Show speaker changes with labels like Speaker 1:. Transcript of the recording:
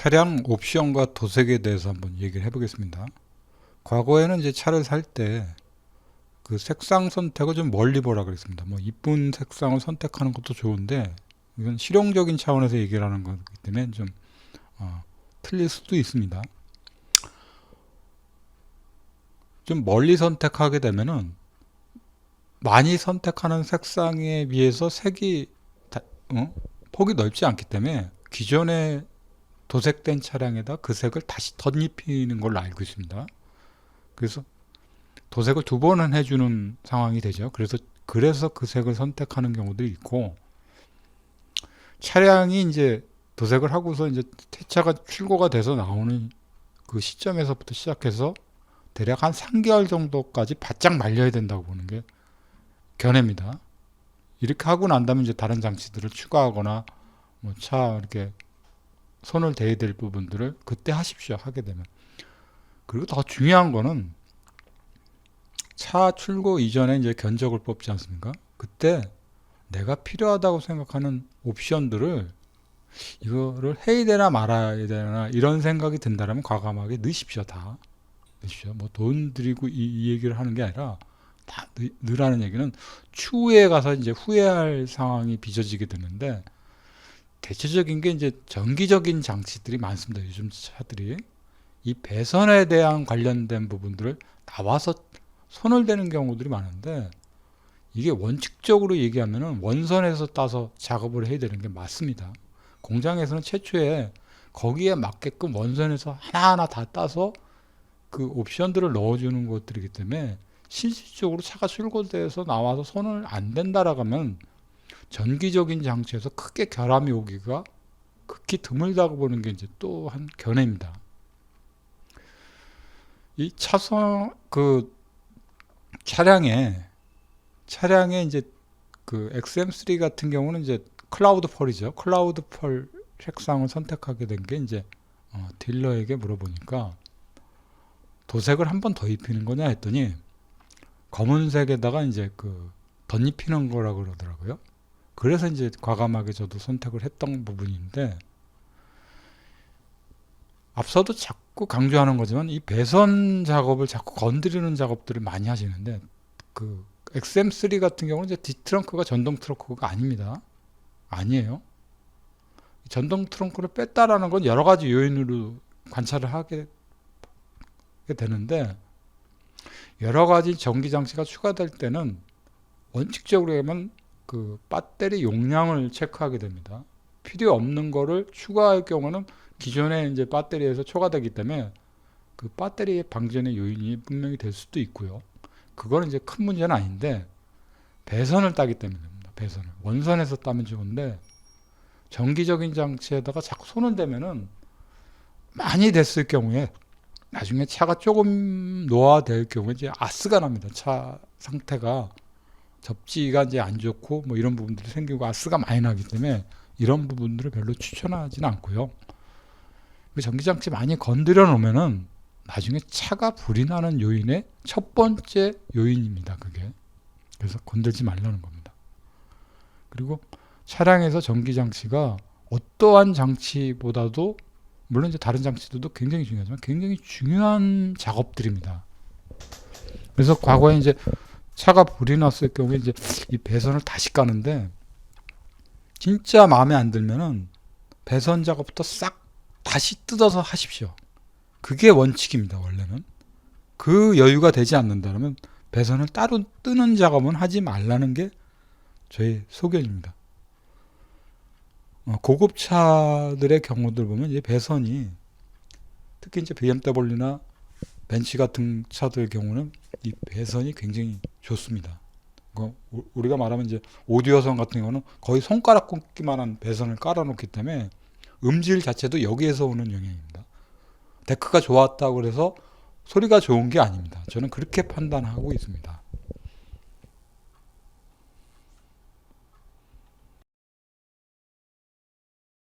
Speaker 1: 차량 옵션과 도색에 대해서 한번 얘기를 해보겠습니다. 과거에는 이제 차를 살 때 그 색상 선택을 좀 멀리 보라 그랬습니다. 뭐 이쁜 색상을 선택하는 것도 좋은데 이건 실용적인 차원에서 얘기를 하는 거기 때문에 좀 틀릴 수도 있습니다. 좀 멀리 선택하게 되면은 많이 선택하는 색상에 비해서 색이 폭이 넓지 않기 때문에 기존에 도색된 차량에다 그 색을 다시 덧입히는 걸로 알고 있습니다. 그래서 도색을 두 번은 해주는 상황이 되죠. 그래서 그 색을 선택하는 경우도 있고, 차량이 이제 도색을 하고서 이제 폐차가 출고가 돼서 나오는 그 시점에서부터 시작해서 대략 한 3개월 정도까지 바짝 말려야 된다고 보는 게 견해입니다. 이렇게 하고 난 다음에 이제 다른 장치들을 추가하거나 뭐 차 이렇게 손을 대야 될 부분들을 그때 하십시오. 하게 되면. 그리고 더 중요한 거는 차 출고 이전에 이제 견적을 뽑지 않습니까? 그때 내가 필요하다고 생각하는 옵션들을 이거를 해야 되나 말아야 되나 이런 생각이 든다면 과감하게 넣으십시오. 다 넣으십시오. 뭐 돈 들이고 이 얘기를 하는 게 아니라 다 넣으라는 얘기는 추후에 가서 이제 후회할 상황이 빚어지게 되는데, 대체적인 게 이제 정기적인 장치들이 많습니다. 요즘 차들이 이 배선에 대한 관련된 부분들을 나와서 손을 대는 경우들이 많은데, 이게 원칙적으로 얘기하면은 원선에서 따서 작업을 해야 되는 게 맞습니다. 공장에서는 최초에 거기에 맞게끔 원선에서 하나하나 다 따서 그 옵션들을 넣어주는 것들이기 때문에 실질적으로 차가 출고돼서 나와서 손을 안 댄다라고 하면 전기적인 장치에서 크게 결함이 오기가 극히 드물다고 보는 게 이제 또 한 견해입니다. 이 차량에 이제 그 XM3 같은 경우는 이제 클라우드 펄이죠. 클라우드 펄 색상을 선택하게 된 게 이제 딜러에게 물어보니까 도색을 한 번 더 입히는 거냐 했더니 검은색에다가 이제 그 덧입히는 거라고 그러더라고요. 그래서 이제 과감하게 저도 선택을 했던 부분인데, 앞서도 자꾸 강조하는 거지만 이 배선 작업을 자꾸 건드리는 작업들을 많이 하시는데, 그 XM3 같은 경우는 이제 뒷트렁크가 전동 트렁크가 아닙니다. 아니에요. 전동 트렁크를 뺐다라는 건 여러 가지 요인으로 관찰을 하게 되는데, 여러 가지 전기 장치가 추가될 때는 원칙적으로 하면 그 배터리 용량을 체크하게 됩니다. 필요 없는 거를 추가할 경우는 기존에 이제 배터리에서 초과되기 때문에 그 배터리의 방전의 요인이 분명히 될 수도 있고요. 그거는 이제 큰 문제는 아닌데, 배선을 따기 때문입니다. 배선을 원선에서 따면 좋은데 정기적인 장치에다가 자꾸 손을 대면은 많이 됐을 경우에 나중에 차가 조금 노화될 경우에 이제 아스가 납니다. 차 상태가 접지가 이제 안 좋고 뭐 이런 부분들이 생기고 아스가 많이 나기 때문에 이런 부분들을 별로 추천하지는 않고요. 전기장치 많이 건드려 놓으면은 나중에 차가 불이 나는 요인의 첫 번째 요인입니다. 그게. 그래서 건들지 말라는 겁니다. 그리고 차량에서 전기장치가 어떠한 장치보다도, 물론 이제 다른 장치들도 굉장히 중요하지만 굉장히 중요한 작업들입니다. 그래서 과거에 이제 차가 불이 났을 경우에 이제 이 배선을 다시 까는데, 진짜 마음에 안 들면은 배선 작업부터 싹 다시 뜯어서 하십시오. 그게 원칙입니다. 원래는. 그 여유가 되지 않는다면 배선을 따로 뜨는 작업은 하지 말라는 게 저희 소견입니다. 고급차들의 경우들 보면 이제 배선이, 특히 이제 BMW나 벤츠 같은 차들 경우는 이 배선이 굉장히 좋습니다. 우리가 말하면 이제 오디오선 같은 경우는 거의 손가락 꼽기만한 배선을 깔아놓기 때문에 음질 자체도 여기에서 오는 영향입니다. 데크가 좋았다고 해서 소리가 좋은 게 아닙니다. 저는 그렇게 판단하고 있습니다.